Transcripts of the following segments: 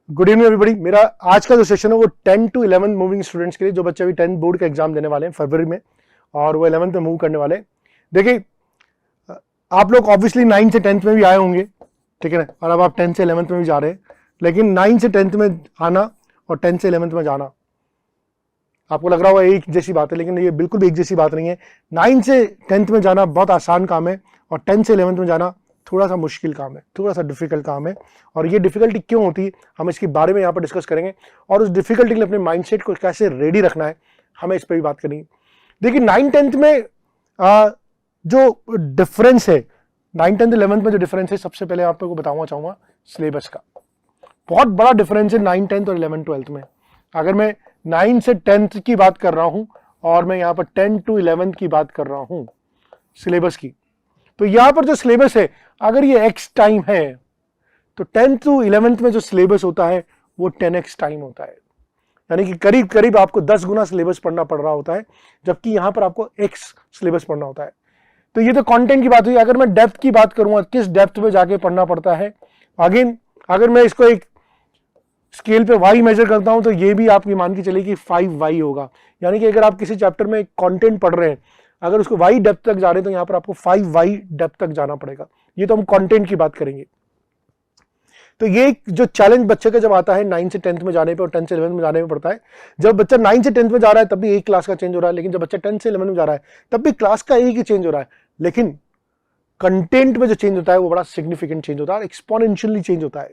Good evening everybody. मेरा आज का जो सेशन है वो 10 to 11 मूविंग स्टूडेंट्स के लिए, जो बच्चे अभी 10 बोर्ड का एग्जाम देने वाले हैं फरवरी में और वो 11th में मूव करने वाले हैं। देखिए, आप लोग ऑब्वियसली 9 से 10th में भी आए होंगे, ठीक है ना, और अब आप 10 से 11th में भी जा रहे हैं। लेकिन 9 से 10th में आना और 10 से 11th में जाना आपको लग रहा होगा एक जैसी बात है, लेकिन ये बिल्कुल भी एक जैसी बात नहीं है। 9 से 10th में जाना बहुत आसान काम है और 10 से 11th में जाना थोड़ा सा मुश्किल काम है, थोड़ा सा डिफिकल्ट काम है। और ये डिफिकल्टी क्यों होती है, हम इसके बारे में यहाँ पर डिस्कस करेंगे और उस डिफिकल्टी के लिए अपने माइंडसेट को कैसे रेडी रखना है, हमें इस पर भी बात करनी है। देखिए, 9-10th में जो डिफरेंस है, 9-10, 11th में जो डिफरेंस है, सबसे पहले आपको बताऊंगा चाहूंगा सिलेबस का। बहुत बड़ा डिफरेंस है 9, 10th और 11, 12th में। अगर मैं 9 से 10th की बात कर रहा हूं और मैं यहाँ पर 10 to 11th की बात कर रहा हूं सिलेबस की, तो यहां पर जो सिलेबस है, अगर ये x टाइम है तो 10 to 11th में जो सिलेबस होता है वो 10x टाइम होता है। यानी कि करीब करीब आपको 10 गुना सिलेबस पढ़ना पड़ रहा होता है, जबकि यहां पर आपको x सिलेबस पढ़ना होता है। तो ये तो कंटेंट की बात हुई। अगर मैं डेप्थ की बात करूंगा, किस डेप्थ में जाके पढ़ना पड़ता है, अगेन अगर मैं इसको एक स्केल पे y मेजर करता हूं तो ये भी आपकी मान के चलिए कि 5y होगा। यानी कि अगर आप किसी चैप्टर में कंटेंट पढ़ रहे हैं, अगर उसको y डेप्थ तक जा रहे हैं तो यहां पर आपको 5y डेप्थ तक जाना पड़ेगा। ये तो हम कंटेंट की बात करेंगे। तो ये जो चैलेंज बच्चे का जब आता है 9 से 10th में जाने पे और 10 से 11th में जाने में पड़ता है। जब बच्चा 9 से 10th में जा रहा है तब भी एक क्लास का चेंज हो रहा है, लेकिन जब बच्चा 10 से 11 में जा रहा है तब भी क्लास का एक ही चेंज हो रहा है, लेकिन कंटेंट में जो चेंज होता है वो बड़ा सिग्निफिकेंट चेंज होता है, एक्सपोनेंशियली चेंज होता है।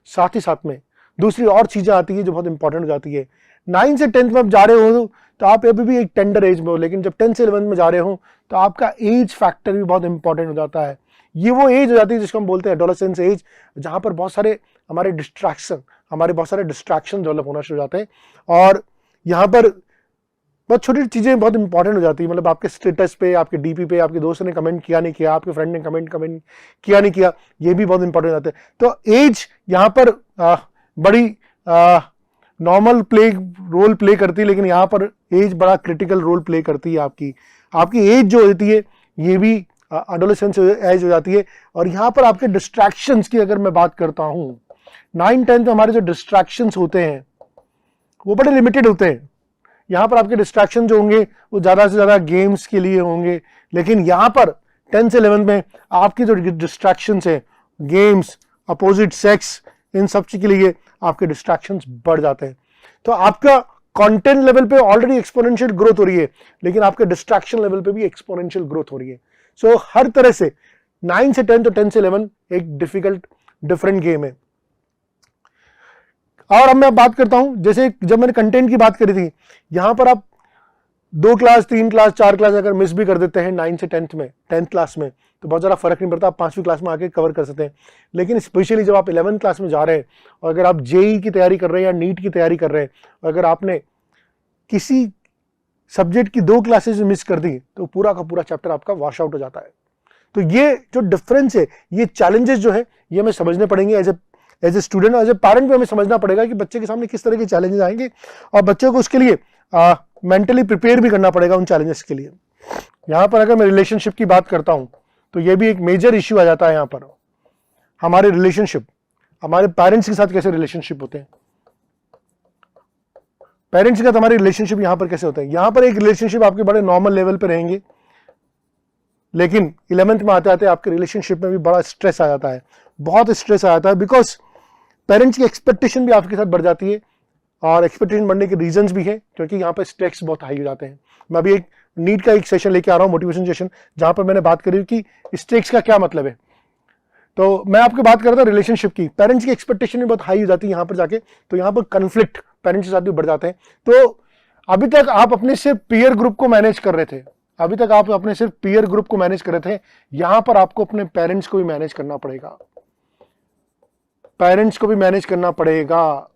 साथ ही साथ में दूसरी और चीजें आती है जो बहुत इंपॉर्टेंट हो जाती है। 9 से 10th में आप जा रहे हो तो आप अभी भी एक टेंडर एज में हो, लेकिन जब 10 से 11th में जा रहे हो तो आपका एज फैक्टर भी बहुत इंपॉर्टेंट हो जाता है। ये वो एज हो जाती है जिसको हम बोलते हैं एडोलेसेंस एज, जहां पर बहुत सारे हमारे बहुत सारे डिस्ट्रैक्शन डेवलप होना शुरू हो जाते हैं और यहाँ पर बहुत छोटी चीजें बहुत इंपॉर्टेंट हो जाती है। मतलब आपके स्टेटस पे, आपके डीपी पे, आपके दोस्त ने कमेंट किया नहीं किया, आपके फ्रेंड ने कमेंट किया नहीं किया, ये भी बहुत इंपॉर्टेंट हो जाते हैं। तो एज यहाँ पर बड़ी नॉर्मल रोल प्ले करती है, लेकिन यहाँ पर एज बड़ा क्रिटिकल रोल प्ले करती है। आपकी एज जो होती है ये भी एडोलेसेंस एज हो जाती है। और यहाँ पर आपके डिस्ट्रैक्शंस की अगर मैं बात करता हूँ, 9-10 में हमारे जो डिस्ट्रैक्शंस होते हैं वो बड़े लिमिटेड होते हैं। यहाँ पर आपके डिस्ट्रैक्शन जो होंगे वो ज्यादा से ज्यादा गेम्स के लिए होंगे, लेकिन यहाँ पर 10 से 11 में आपकी जो डिस्ट्रैक्शंस है, गेम्स, अपोजिट सेक्स, इन सब चीज के लिए आपके डिस्ट्रैक्शंस बढ़ जाते हैं। तो आपका कंटेंट लेवल पे ऑलरेडी एक्सपोनेंशियल ग्रोथ हो रही है, लेकिन आपके डिस्ट्रैक्शन लेवल पे भी एक्सपोनेंशियल ग्रोथ हो रही है। सो हर तरह से 9 से 10 तो 10 से 11 एक डिफरेंट गेम है। और अब मैं बात करता हूं, जैसे जब मैंने कंटेंट की बात करी थी, यहां पर आप 2 क्लास, 3 क्लास, 4 क्लास अगर मिस भी कर देते हैं 9 से 10th में, 10th क्लास में, तो बहुत ज़्यादा फर्क नहीं पड़ता, आप 5वीं क्लास में आके कवर कर सकते हैं। लेकिन स्पेशली जब आप 11th क्लास में जा रहे हैं और अगर आप जेई की तैयारी कर रहे हैं या नीट की तैयारी कर रहे हैं, अगर आपने किसी सब्जेक्ट की 2 क्लासेस मिस कर दी तो पूरा का पूरा चैप्टर आपका वॉश आउट हो जाता है। तो ये जो डिफरेंस है, ये चैलेंजेस जो है, ये हमें समझने पड़ेंगे as a student, as a parent भी हमें समझना पड़ेगा कि बच्चे के सामने किस तरह के चैलेंजेस आएंगे और बच्चे को उसके लिए मेंटली प्रिपेयर भी करना पड़ेगा उन चैलेंजेस के लिए। यहां पर अगर मैं रिलेशनशिप की बात करता हूं तो यह भी एक मेजर इश्यू आ जाता है। यहां पर हमारे रिलेशनशिप, हमारे पेरेंट्स के साथ कैसे रिलेशनशिप होते हैं, पेरेंट्स के साथ हमारे रिलेशनशिप यहां पर कैसे होते हैं। यहां पर एक रिलेशनशिप आपके बड़े नॉर्मल लेवल पर रहेंगे, लेकिन 11th में आते आते आपके रिलेशनशिप में भी बड़ा स्ट्रेस आ जाता है, बहुत स्ट्रेस आ जाता है, बिकॉज पेरेंट्स की एक्सपेक्टेशन भी आपके साथ बढ़ जाती है। और एक्सपेक्टेशन बढ़ने के रीजंस भी है क्योंकि यहाँ पर स्टेक्स बहुत हाई हो जाते हैं। मैं अभी एक नीट का एक सेशन लेके आ रहा हूँ, मोटिवेशन सेशन, जहां पर मैंने बात करी कि स्टेक्स का क्या मतलब है। तो मैं आपको बात कर रहा था रिलेशनशिप की, पेरेंट्स की एक्सपेक्टेशन भी बहुत हाई हो जाती है यहाँ पर जाके, तो यहाँ पर कन्फ्लिक्ट पेरेंट्स के साथ भी बढ़ जाते हैं। तो अभी तक आप अपने सिर्फ पीयर ग्रुप को मैनेज कर रहे थे, अभी तक आप अपने सिर्फ पीयर ग्रुप को मैनेज कर रहे थे, यहां पर आपको अपने पेरेंट्स को भी मैनेज करना पड़ेगा, पेरेंट्स को भी मैनेज करना पड़ेगा,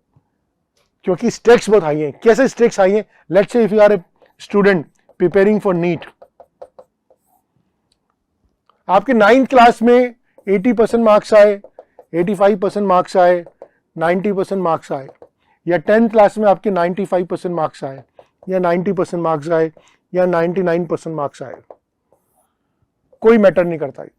क्योंकि स्टेक्स बहुत हाई हैं। कैसे स्टेक्स हाई हैं? Let's say if you are a student preparing for NEET, आपके 9th क्लास में 80% मार्क्स आए, 85% मार्क्स आए, 90% मार्क्स आए, या 10th क्लास में आपके 95% मार्क्स आए, या 90% मार्क्स आए, या 99% मार्क्स आए, कोई मैटर नहीं करता है।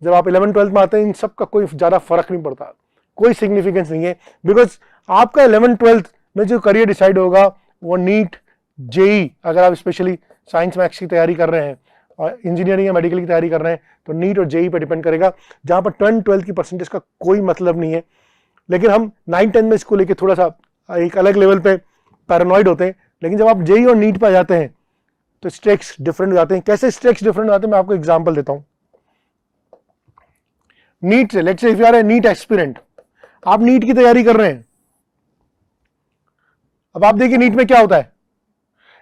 जब आप 11th 12th में आते हैं इन सब का कोई ज्यादा फर्क नहीं पड़ता, कोई सिग्निफिकेंस नहीं है, बिकॉज आपका 11th-12th में जो करियर डिसाइड होगा वो नीट, जेई, अगर आप स्पेशली साइंस मैथ्स की तैयारी कर रहे हैं और इंजीनियरिंग या मेडिकल की तैयारी कर रहे हैं तो नीट और जेई पे डिपेंड करेगा, जहां पर 10th-12th की परसेंटेज का कोई मतलब नहीं है। लेकिन हम 9-10 में इसको लेके थोड़ा सा एक अलग लेवल पे पैरानॉइड होते हैं, लेकिन जब आप जेई और नीट पे आ जाते हैं तो स्टेक्स डिफरेंट हो जाते हैं। कैसे स्टेक्स डिफरेंट हो जाते हैं, मैं आपको एग्जांपल देता हूं। नीट से, let's say if you are a NEET aspirant, आप नीट की तैयारी कर रहे हैं। अब आप देखिए नीट में क्या होता है।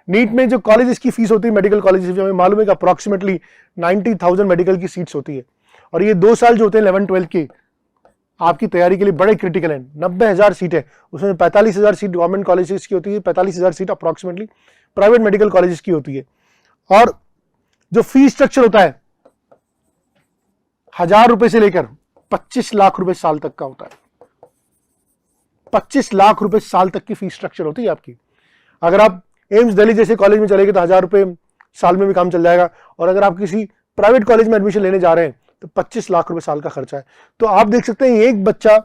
नीट में जो कॉलेजेस की फीस होती है, मेडिकल कॉलेजेस, हमें मालूम है कि अप्रॉक्सीमेटली 90,000 मेडिकल की सीट्स होती है, और ये 2 साल जो होते हैं 11-12 की आपकी तैयारी के लिए बड़े क्रिटिकल हैं। 90,000 सीट है, उसमें 45,000 सीट गवर्नमेंट कॉलेजेस की होती है, 45,000 seat approximately private medical colleges की होती है। और जो फीस स्ट्रक्चर होता है 1,000 रुपए से लेकर 25 लाख रुपए साल तक का होता है। 25 लाख रुपए साल तक की फीस स्ट्रक्चर होती है आपकी। अगर आप एम्स दिल्ली जैसे कॉलेज में चलेंगे तो 1,000 रुपए साल में भी काम चल जाएगा, और अगर आप किसी प्राइवेट कॉलेज में एडमिशन लेने जा रहे हैं तो 25 लाख रुपए साल का खर्चा है। तो आप देख सकते हैं एक बच्चा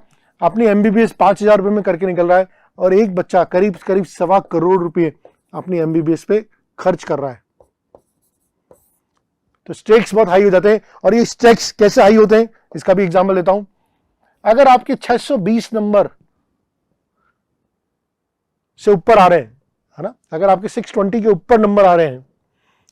अपनी एमबीबीएस 5,000 रुपए में करके निकल रहा है, और एक बच्चा करीब करीब 1.25 करोड़ रुपए अपनी एमबीबीएस पे खर्च कर रहा है। तो स्टेक्स बहुत हाई हो जाते हैं। और ये स्टेक्स कैसे हाई होते हैं इसका भी एग्जांपल देता हूं। अगर आपके 620 नंबर से ऊपर आ रहे हैं, है ना, अगर आपके 620 के ऊपर नंबर आ रहे हैं,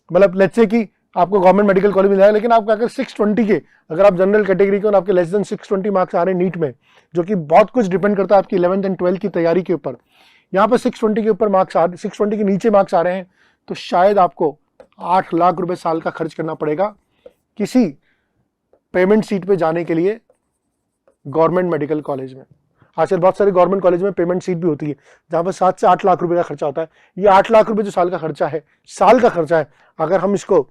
मतलब लेट्स से कि आपको गवर्नमेंट मेडिकल कॉलेज में जाए, लेकिन आपका अगर 620 के, अगर आप जनरल कैटेगरी के और आपके लेस देन 620 मार्क्स आ रहे हैं नीट में, जो कि बहुत कुछ डिपेंड करता है आपकी 11th एंड 12th की तैयारी के ऊपर, यहां पर 620 के ऊपर मार्क्स 620 के नीचे मार्क्स आ रहे हैं, तो शायद आपको 8 लाख रुपए साल का खर्च करना पड़ेगा किसी पेमेंट सीट पे जाने के लिए गवर्नमेंट मेडिकल कॉलेज में। आजकल बहुत सारे गवर्नमेंट कॉलेज में पेमेंट सीट भी होती है जहां पर 7 से 8 लाख रुपए का खर्चा होता है। ये 8 लाख रुपए जो साल का खर्चा है, अगर हम इसको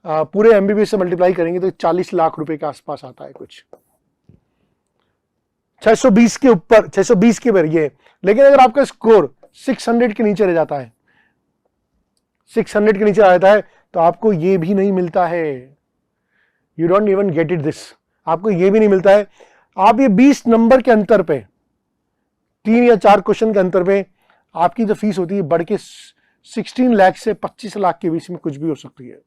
पूरे एमबीबीएस से मल्टीप्लाई करेंगे तो 40 लाख रुपए के आसपास आता है कुछ। 620 के ऊपर, 620 के ये। लेकिन अगर आपका स्कोर 600 के नीचे रह जाता है, 600 के नीचे आ जाता है, तो आपको ये भी नहीं मिलता है। You don't even get it this, आपको ये भी नहीं मिलता है। आप ये 20 नंबर के अंतर पे, 3 या 4 क्वेश्चन के अंतर पे आपकी जो फीस होती है बढ़ के 16 लाख से 25 लाख के बीच में कुछ भी हो सकती है।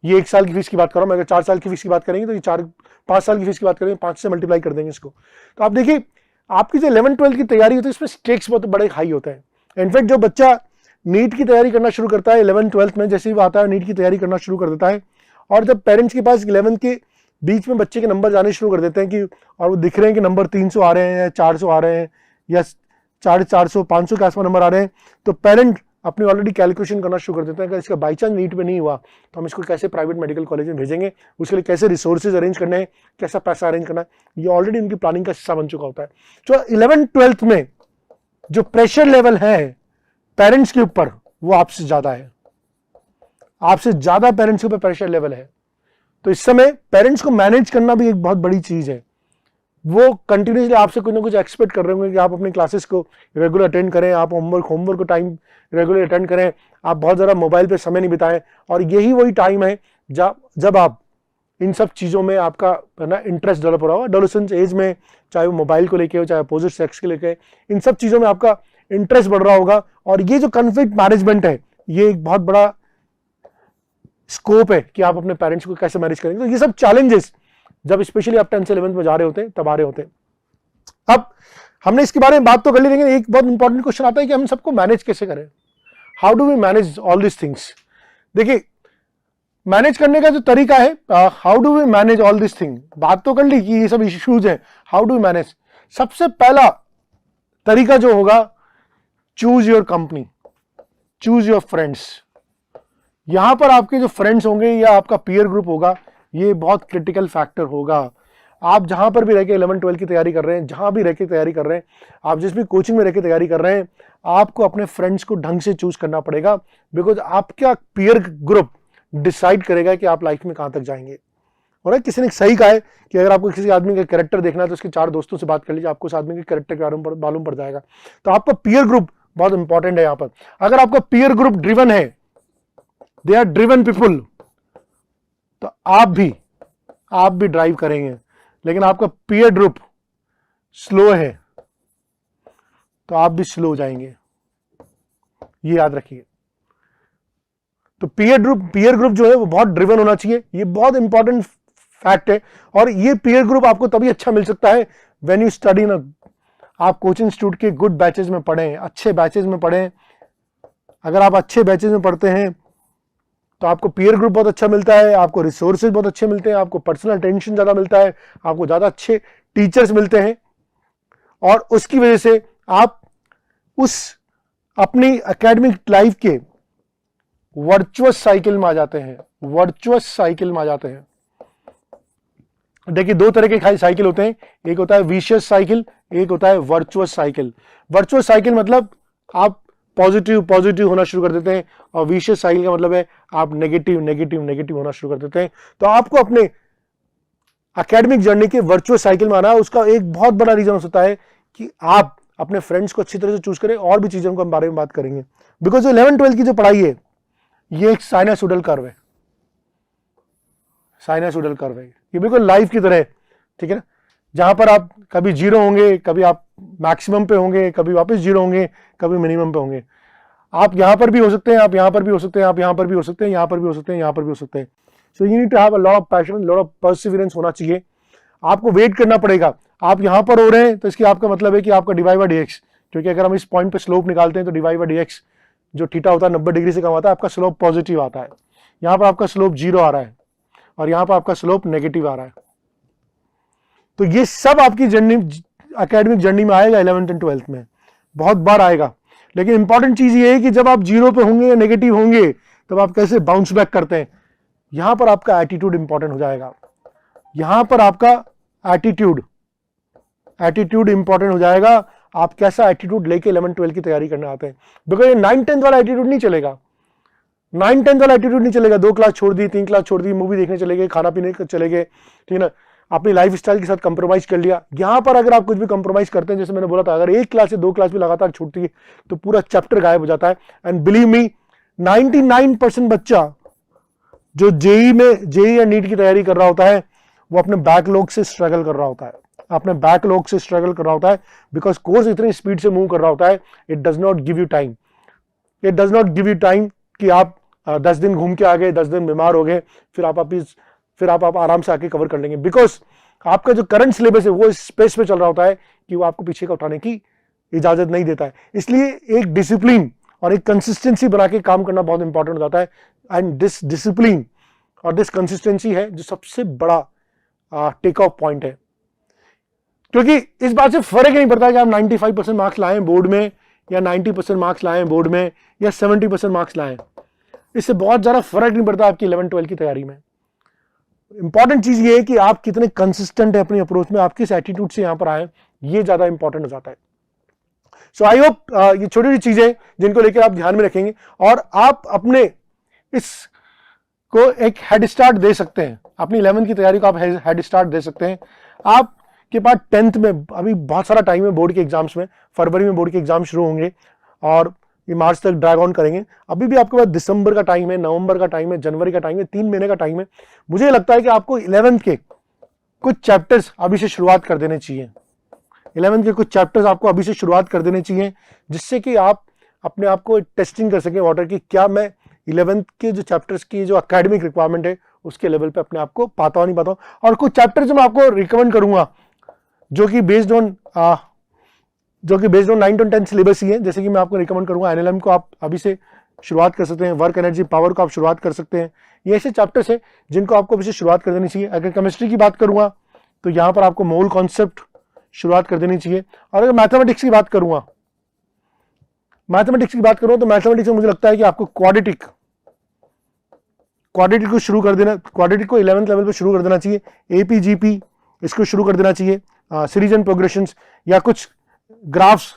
ये 1 साल की फीस की बात कर रहा हूं मैं। अगर 4 साल की फीस की बात करेंगे तो ये 5 साल की फीस की बात करेंगे, 5 से मल्टीप्लाई कर देंगे इसको। तो आप देखिए आपकी जो 11-12 की तैयारी होती है इसमें स्टेक्स बहुत बड़े हाई होते हैं। इनफैक्ट जो बच्चा नीट की तैयारी करना शुरू करता है 11-12 में, जैसे ही वो आता है नीट की तैयारी करना शुरू कर देता है, और जब पेरेंट्स के पास 11 के बीच में बच्चे के नंबर जाने शुरू कर देते हैं कि, और वो दिख रहे हैं कि नंबर 300 आ रहे हैं, 400 आ रहे हैं, या 450, 500 के आसपास नंबर आ रहे हैं, तो पेरेंट अपनी ऑलरेडी कैलकुलेशन करना शुरू कर देते हैं कि इसका बाई चांस नीट में नहीं हुआ तो हम इसको कैसे प्राइवेट मेडिकल कॉलेज में भेजेंगे, उसके लिए कैसे रिसोर्सेज अरेंज करने हैं, कैसा पैसा अरेंज करना है, ये ऑलरेडी उनकी प्लानिंग का हिस्सा बन चुका होता है। तो 11-12 में जो प्रेशर लेवल है पेरेंट्स के ऊपर वो आपसे ज्यादा है, आपसे ज्यादा पेरेंट्स के ऊपर प्रेशर लेवल है। तो इस समय पेरेंट्स को मैनेज करना भी एक बहुत बड़ी चीज है। वो कंटिन्यूसली आपसे कुछ ना कुछ एक्सपेक्ट कर रहे होंगे कि आप अपनी क्लासेस को रेगुलर अटेंड करें, आप होमवर्क को टाइम रेगुलर अटेंड करें, आप बहुत ज़्यादा मोबाइल पे समय नहीं बिताएं। और यही वही टाइम है जब आप इन सब चीज़ों में आपका है ना इंटरेस्ट डेवलप हो रहा होगा। एडोलेसेंस एज में, चाहे वो मोबाइल को लेके हो, चाहे अपोजिट सेक्स के लेके, इन सब चीज़ों में आपका इंटरेस्ट बढ़ रहा होगा। और ये जो कॉन्फ्लिक्ट मैनेजमेंट है, ये एक बहुत बड़ा स्कोप है कि आप अपने पेरेंट्स को कैसे मैनेज करेंगे। तो ये सब चैलेंजेस जब स्पेशली आप 10th से 11th में जा रहे होते हैं तब आ रहे होते हैं। अब हमने इसके बारे में बात तो कर ली, लेकिन एक बहुत इंपॉर्टेंट क्वेश्चन आता है कि हम सबको मैनेज कैसे करें। How do we manage all this things. देखिए मैनेज करने का जो तरीका है, how do we manage all this thing, बात तो कर ली कि ये सब इश्यूज हैं, हाउ डू वी मैनेज। सबसे पहला तरीका जो होगा, choose your company, choose your friends. यहां पर आपके जो फ्रेंड्स होंगे या आपका पीयर ग्रुप होगा, ये बहुत क्रिटिकल फैक्टर होगा। आप जहां पर भी रह के 11-12 की तैयारी कर रहे हैं, जहां भी रह के तैयारी कर रहे हैं, आप जिस भी कोचिंग में रह के तैयारी कर रहे हैं, आपको अपने फ्रेंड्स को ढंग से चूज करना पड़ेगा। बिकॉज आपका पीयर ग्रुप डिसाइड करेगा कि आप लाइफ में कहां तक जाएंगे। और किसी ने सही कहा है कि अगर आपको किसी आदमी का कैरेक्टर देखना है तो उसके 4 दोस्तों से बात कर लीजिए, आपको उस आदमी के कैरेक्टर के बारे में मालूम पड़ जाएगा। तो आपका पीयर ग्रुप बहुत इंपॉर्टेंट है। यहां पर अगर आपका पीयर ग्रुप ड्रिवन है, दे आर ड्रिवन पीपुल, तो आप भी ड्राइव करेंगे। लेकिन आपका पीयर ग्रुप स्लो है तो आप भी स्लो हो जाएंगे, ये याद रखिए। तो पीयर ग्रुप जो है वो बहुत ड्रिवन होना चाहिए, ये बहुत इंपॉर्टेंट फैक्ट है। और ये पीयर ग्रुप आपको तभी अच्छा मिल सकता है व्हेन यू स्टडी ना, आप कोचिंग इंस्टीट्यूट के गुड बैचेज में पढ़ें, अच्छे बैचेज में पढ़ें। अगर आप अच्छे बैचेज में पढ़ते हैं तो आपको पीयर ग्रुप बहुत अच्छा मिलता है, आपको रिसोर्सेज बहुत अच्छे मिलते हैं, आपको पर्सनल अटेंशन ज्यादा मिलता है, आपको ज्यादा अच्छे टीचर्स मिलते हैं, और उसकी वजह से आप उस अपनी एकेडमिक लाइफ के वर्चुअस साइकिल में आ जाते हैं, वर्चुअस साइकिल में आ जाते हैं। देखिए दो तरह के साइकिल होते हैं, एक होता है विशियस साइकिल, एक होता है वर्चुअस साइकिल। वर्चुअस साइकिल मतलब आप पॉजिटिव होना शुरू कर देते हैं, और विशियस साइकिल का मतलब है आप नेगेटिव होना शुरू कर देते हैं। तो आपको अपने एकेडमिक जर्नी के वर्चुअस साइकिल में आना है। उसका एक बहुत बड़ा रीजन हो सकता है कि आप अपने फ्रेंड्स को अच्छी तरह से चूज करें, और भी चीजों के बारे में बात करेंगे। बिकॉज 11-12 की जो पढ़ाई है ये एक साइनसोइडल कर्व है, साइनसोइडल कर्व है, ये बिल्कुल लाइफ की तरह है, ठीक है ना, जहां पर आप कभी जीरो होंगे, कभी आप मैक्सिमम पे होंगे, कभी वापस जीरो होंगे, कभी मिनिमम पे होंगे। आप यहां पर भी हो सकते हैं, आप यहां पर भी हो सकते हैं, आप यहां पर भी हो सकते हैं, यहां पर भी हो सकते हैं, यहां पर भी हो सकते हैं। So you need to have a lot of passion, lot of perseverance होना चाहिए। आपको वेट करना पड़ेगा। आप यहां पर हो रहे हैं तो इसकी आपका मतलब है कि आपका d y by d x, क्योंकि अगर हम इस पॉइंट पे स्लोप निकालते हैं तो d y by d x जो थीटा होता है 90 डिग्री से कम आता है, आपका स्लोप पॉजिटिव आता है। यहां पर आपका स्लोप जीरो आ रहा है और यहां पर आपका स्लोप नेगेटिव आ रहा है। तो ये सब आपकी जर्नी, एकेडमिक जर्नी में आएगा 11th एंड 12th में, बहुत बार आएगा। लेकिन इंपॉर्टेंट चीज ये है कि जब आप जीरो पे होंगे या नेगेटिव होंगे तब आप कैसे बाउंस बैक करते हैं। यहां पर आपका एटीट्यूड इंपॉर्टेंट हो जाएगा, यहां पर आपका एटीट्यूड इंपॉर्टेंट हो जाएगा। आप कैसा एटीट्यूड लेके 11-12 की तैयारी करने आते हैं। बिकॉज ये 9-10 वाला एटीट्यूड नहीं चलेगा, 9-10 वाला एटीट्यूड नहीं चलेगा। 2 क्लास छोड़ दी, 3 क्लास छोड़ दी, मूवी देखने चले गए, खाना पीने चले गए, ठीक है ना, अपनी लाइफ स्टाइल के साथ कंप्रोमाइज कर लिया। यहां पर अगर आप कुछ भी कंप्रोमाइज करते हैं, जैसे मैंने बोला था, अगर 1 क्लास से 2 क्लास भी लगातार छूटती है तो पूरा चैप्टर गायब हो जाता है। एंड बिलीव मी, 99% बच्चा जो जेई या नीट की तैयारी कर रहा होता है वो अपने बैकलॉग से स्ट्रगल कर रहा होता है, अपने बैकलॉग से स्ट्रगल कर रहा होता है। बिकॉज कोर्स इतनी स्पीड से मूव कर रहा होता है, it does not give you time, it does not give you time कि आप 10 दिन घूम के आ गए, 10 दिन बीमार हो गए, फिर आप आराम से आके कवर कर लेंगे। बिकॉज आपका जो करंट सिलेबस है वो इस स्पेस पे चल रहा होता है कि वो आपको पीछे का उठाने की इजाजत नहीं देता है। इसलिए एक डिसिप्लिन और एक कंसिस्टेंसी बना के काम करना बहुत इंपॉर्टेंट हो जाता है। एंड दिस डिसिप्लिन और दिस कंसिस्टेंसी है जो सबसे बड़ा टेक ऑफ पॉइंट है। क्योंकि इस बात से फर्क नहीं पड़ता कि आप 95% मार्क्स लाएं बोर्ड में, या 90% मार्क्स लाएं बोर्ड में, या 70% मार्क्स लाएं, इससे बहुत ज्यादा फर्क नहीं पड़ता आपकी 11-12 की तैयारी में। इंपॉर्टेंट चीज ये है कि आप कितने कंसिस्टेंट है अपनी अप्रोच में, आप किस एटीट्यूड से यहां पर आए, ये ज्यादा इंपॉर्टेंट हो जाता है। सो आई होप ये छोटी छोटी चीजें जिनको लेकर आप ध्यान में रखेंगे और आप अपने इस को एक हेड स्टार्ट दे सकते हैं, अपनी 11th की तैयारी को आप हेड स्टार्ट दे सकते हैं। आपके पास 10th में अभी बहुत सारा टाइम है, बोर्ड के एग्जाम्स में, फरवरी में बोर्ड के एग्जाम शुरू होंगे और ये मार्च तक ड्रैग ऑन करेंगे। अभी भी आपके पास दिसंबर का टाइम है, नवंबर का टाइम है, जनवरी का टाइम है, 3 महीने का टाइम है। मुझे लगता है कि आपको 11th के कुछ चैप्टर्स अभी से शुरुआत कर देने चाहिए, 11th के कुछ चैप्टर्स आपको अभी से शुरुआत कर देने चाहिए, जिससे कि आप अपने आप को टेस्टिंग कर सकें वाटर की, क्या मैं 11th के जो चैप्टर्स की जो एकेडमिक रिक्वायरमेंट है उसके लेवल पे अपने आप को पाता हूं नहीं पाता हूं। और कुछ चैप्टर्स मैं आपको रिकमेंड करूंगा जो कि बेस्ड ऑन 9 to 10 सिलेबस ही है। जैसे कि मैं आपको रिकमेंड करूंगा एनएलएम को आप अभी से शुरुआत कर सकते हैं, वर्क एनर्जी पावर को आप शुरुआत कर सकते हैं। ये ऐसे चैप्टर्स है जिनको आपको अभी से शुरुआत कर देनी चाहिए। अगर केमिस्ट्री की बात करूंगा तो यहां पर आपको मोल कॉन्सेप्ट शुरुआत कर देनी चाहिए। और अगर मैथमेटिक्स की बात करूं तो मैथमेटिक्स में मुझे लगता है कि आपको क्वाड्रेटिक को शुरू कर देना, क्वाड्रेटिक को 11th लेवल पे शुरू कर देना चाहिए। एपीजीपी इसको शुरू कर देना चाहिए, सीरीज एंड प्रोग्रेशंस या कुछ ग्राफ्स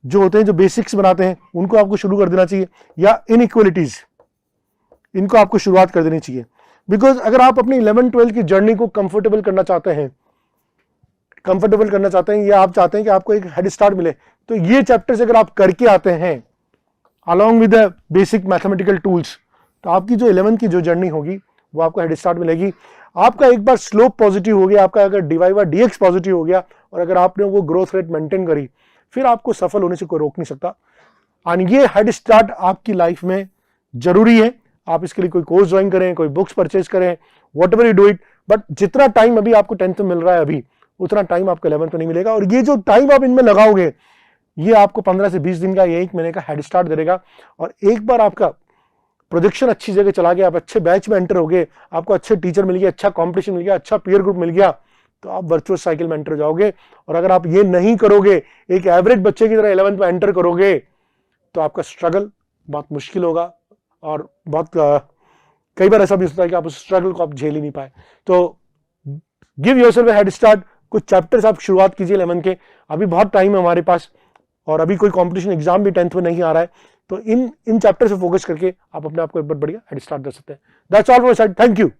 जो होते हैं जो बेसिक्स बनाते हैं उनको आपको शुरू कर देना चाहिए, या इनइक्वालिटीज इनको आपको शुरुआत कर देनी चाहिए। बिकॉज अगर आप अपनी 11-12 की जर्नी को कंफर्टेबल करना चाहते हैं या आप चाहते हैं कि आपको एक हेड स्टार्ट मिले, तो ये चैप्टर्स अगर आप करके आते हैं along with the basic mathematical tools, तो आपकी जो 11th की जो जर्नी होगी वो आपको हेड स्टार्ट मिलेगी। आपका एक बार स्लोप पॉजिटिव हो गया, आपका अगर dy/dx पॉजिटिव हो गया और अगर आपने वो ग्रोथ रेट मेंटेन करी, फिर आपको सफल होने से कोई रोक नहीं सकता। और ये हेड स्टार्ट आपकी लाइफ में जरूरी है। आप इसके लिए कोई कोर्स ज्वाइन करें, कोई बुक्स परचेज करें, what ever you do it, but जितना टाइम अभी आपको 10th में मिल रहा है अभी, उतना टाइम आपको 11th में नहीं मिलेगा। और ये जो टाइम आप इनमें लगाओगे, ये आपको 15 से 20 दिन का या 1 महीने का हेड स्टार्ट देगा। और एक बार आपका प्रोजेक्शन अच्छी जगह चला गया, आप अच्छे बैच में एंटर हो गए, आपको अच्छे टीचर मिल गए, अच्छा कॉम्पिटिशन मिल गया, अच्छा पीयर ग्रुप मिल गया, तो आप वर्चुअस साइकिल में एंटर हो जाओगे। और अगर आप ये नहीं करोगे, एक एवरेज बच्चे की तरह 11th में एंटर करोगे, तो आपका स्ट्रगल बहुत मुश्किल होगा। और बहुत कई बार ऐसा भी होता है कि आप उस स्ट्रगल को आप झेल ही नहीं पाए। तो give yourself a head start. कुछ चैप्टर्स आप शुरुआत कीजिए 11th के, अभी बहुत टाइम है हमारे पास, और अभी कोई कंपटीशन एग्जाम भी 10th में नहीं आ रहा है, तो इन चैप्टर से फोकस करके आप अपने आप को एक बार बढ़िया हेड स्टार्ट दे सकते हैं। That's all for my side, thank you.